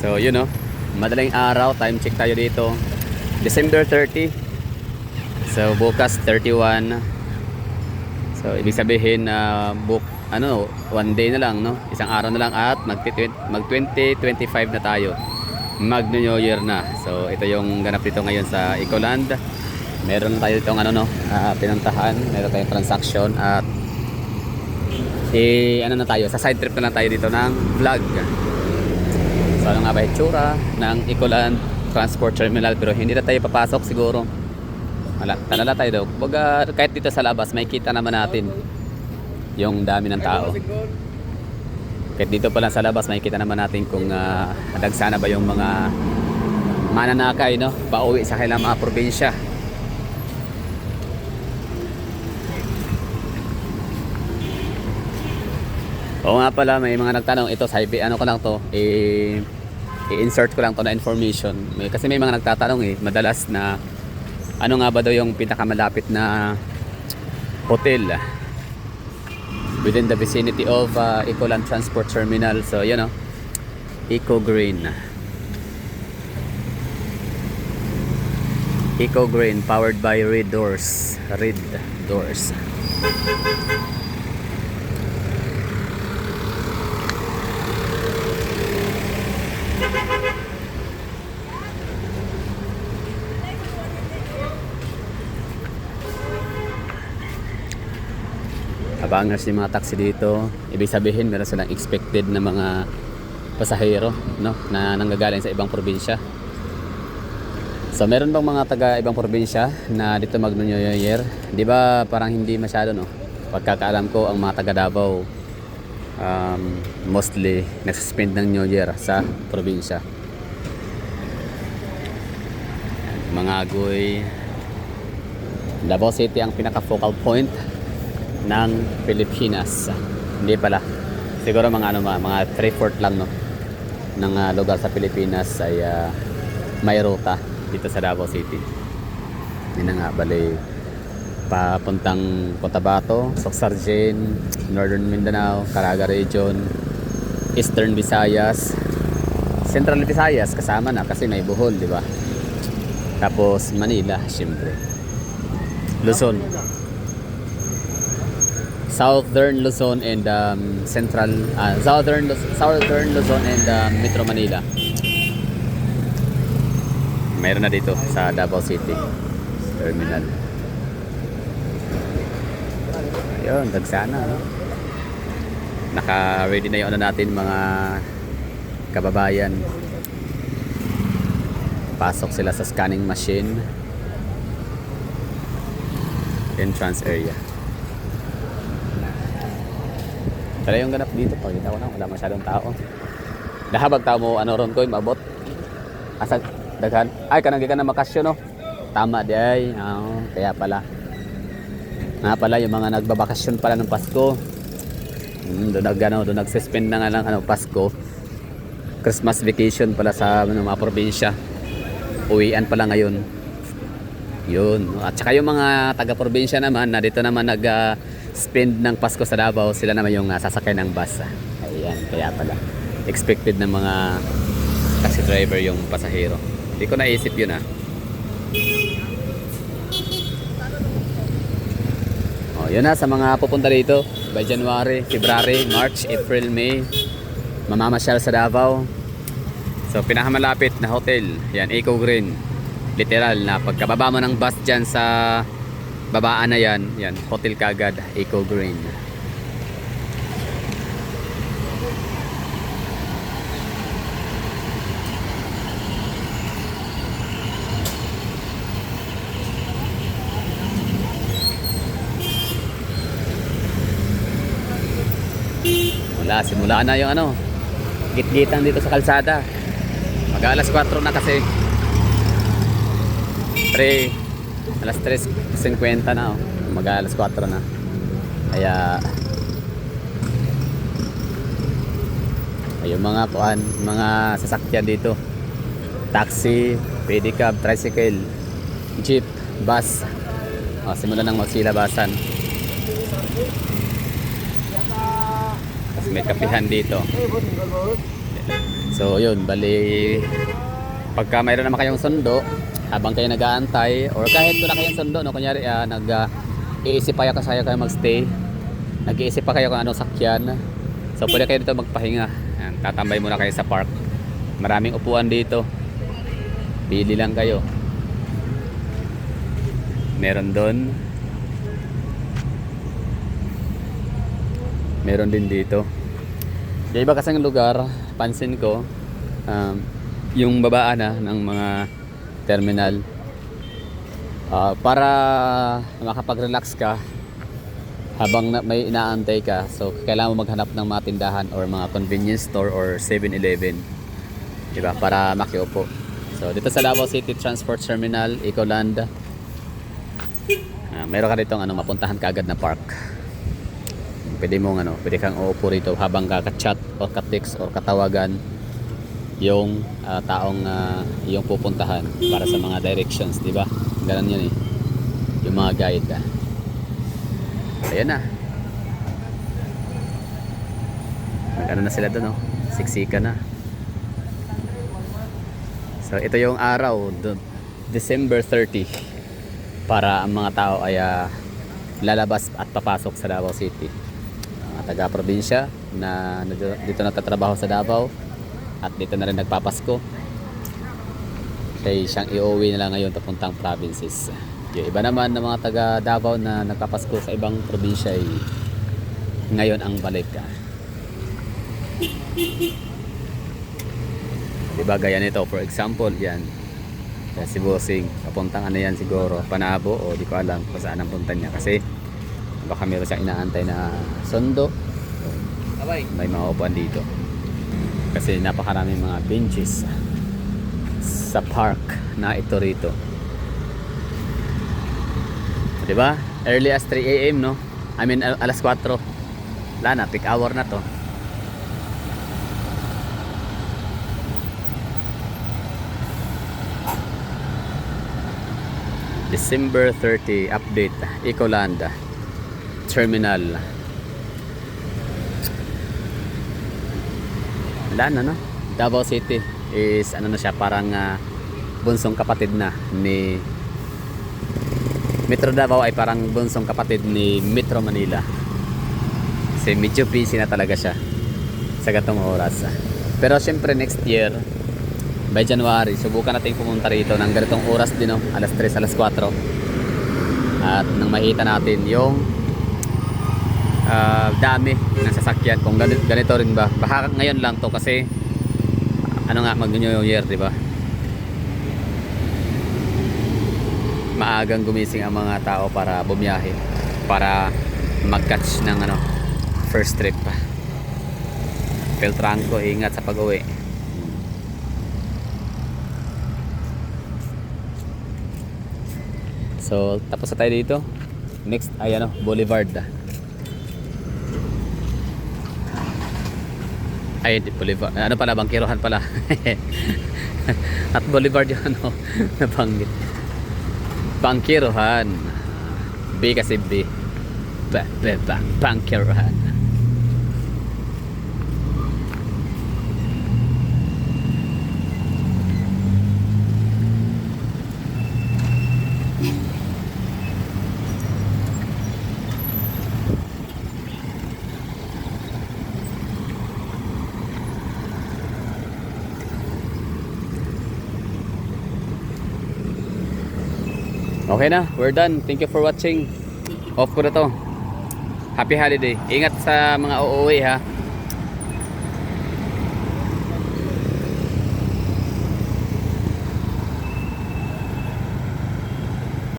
So yun know, madaling araw, time check tayo dito. December 30. So bukas 31. So ibig sabihin na one day na lang, no? Isang araw na lang at mag 2025 na tayo. Mag New Year na. So ito yung ganap dito ngayon sa Ecoland. Meron tayo ditong pinuntahan, meron tayong transaction at na tayo, sa side trip na lang tayo dito ng vlog. So ano nga ba itsura ng Ecoland Transport Terminal, pero hindi na tayo papasok siguro. Talala tayo daw. Kahit dito sa labas, may kita naman natin yung dami ng tao. Kahit dito pa lang sa labas, may kita naman natin kung dagsana ba yung mga mananakay, no? Pauwi sa kailang mga probinsya. Oo nga pala, may mga nagtanong. Ito, ko lang to. I-insert ko lang to na information. Kasi may mga nagtatanong madalas na ano nga ba daw yung pinakamalapit na hotel within the vicinity of Ecoland Transport Terminal. So yun Eco Green. Eco Green powered by Red Doors. Abangers yung mga taxi dito. Ibig sabihin meron silang expected na mga pasahero, no, na nanggagaling sa ibang probinsya. So meron bang mga taga ibang probinsya na dito mag New Year? Di ba parang hindi masyado, no? Pagkakaalam ko ang mga taga Davao mostly nagsuspend ng New Year sa probinsya. Mga agoy, Davao City ang pinaka focal point ng Pilipinas. Hindi pala. Siguro mga mga 3/4 lang, no, ng lugar sa Pilipinas ay may ruta dito sa Davao City. Yun na nga, bali papuntang Cotabato, Soxargen, Northern Mindanao, Caraga Region, Eastern Visayas, Central Visayas kasama na kasi may Bohol, di ba? Tapos Manila, syempre. Luzon, Southern Luzon and Southern Luzon and Metro Manila. Mayroon na dito sa Davao City Terminal. Ayun, dagsana, no? Naka-ready na yung natin mga kababayan. Pasok sila sa scanning machine. Entrance area. Tala yung ganap dito. Pagkita ko na, wala masyadong tao. Dahabag tao mo, ron ko, mabot. Asa, daghan. Ay, kanang na makasyon, no? Tama di ay. Kaya pala. Nga pala, yung mga nagbabakasyon pala ng Pasko. Doon nag-suspend na nga lang Pasko. Christmas vacation pala sa mga probinsya. Uwian pala ngayon. Yun. At saka yung mga taga-probinsya naman na dito naman nag-spend ng Pasko sa Davao, sila naman yung sasakay ng bus. Ayan, kaya pala. Expected ng mga taxi driver yung pasahero. Hindi ko naisip yun Yun na, sa mga pupunta dito by January, February, March, April, May, mamamasyal sa Davao. So pinakamalapit na hotel, yan, Eco Green. Literal na pagkababa mo ng bus dyan sa babaan na yan, hotel kagad, Eco Green. Simula na yung gitgitan dito sa kalsada. Mag-alas 4 na kasi. Alas 3:50 na mag-alas 4 na. Kaya yung mga sasakyan dito. Taxi, pedicab, tricycle, jeep, bus. Simula nang magsilabasan. May kapihan dito. So yun, bali pagka mayroon naman kayong sundo, habang kayo nag-aantay or kahit wala kayong sundo, no, kunyari iisip pa kayo magstay, nag-iisip pa kayo kung anong sakyan, so pwede kayo dito magpahinga. Yan, tatambay muna kayo sa park, maraming upuan dito, pili lang kayo. Meron doon, meron din dito. Yung iba kasing lugar, pansin ko, yung babaan na ng mga terminal, para makapag-relax ka habang may inaantay ka. So kailangan mo maghanap ng mga tindahan or mga convenience store or 7-Eleven, diba, para makiupo. So dito sa Davao City Transport Terminal, Ecoland, meron ka ditong mapuntahan kaagad na park. Pwede kang uupo rito habang kaka-chat o ka-text o katawagan yung taong yung pupuntahan para sa mga directions, di ba? Ganun yun yung mga guide. Ayan na. Nag-ano na sila doon, siksika na. So ito yung araw, December 30, para ang mga tao ay lalabas at papasok sa Davao City. Taga-probinsya na dito nagtatrabaho sa Davao at dito na rin nagpapasko, kaya siyang iuwi nila ngayon papuntang provinces. Yung iba naman ng mga taga Davao na nagpapasko sa ibang probinsya ay ngayon ang balik. Diba, gaya nito, for example, yan si Bossing, papuntang yan siguro, Panabo o di ko alam kung saan ang punta niya, kasi baka meron siyang inaantay na sundo. May mga upuan dito kasi napakaraming mga benches sa park na ito rito, diba? Early as 3 AM, no? I mean alas 4. Wala na, peak hour na to. December 30 update, Ecoland Terminal. Wala na, no? Davao City is na siya, parang bunsong kapatid na ni Metro Davao, ay parang bunsong kapatid ni Metro Manila. Kasi medyo busy na talaga siya sa gatong oras. Pero syempre next year by January, subukan natin pumunta rito ng ganitong oras din, no? Alas 3, alas 4. At nang makita natin yung dami ng sasakyan, kung ganito rin ba. Baka ngayon lang to kasi mag New Year, di ba? Maagang gumising ang mga tao para bumiyahe, para mag-catch ng first trip. Filtran ko, ingat sa pag-uwi. So tapos na tayo dito. Next ay Boulevard. Ay, Boulevard. Ano pala, Bangkirohan pala. At Boulevard yung nabanggit. Bangkirohan. B kasi B. Bangkirohan. Okay na, we're done. Thank you for watching. Off ko na to. Happy holiday. Ingat sa mga uuwi, ha.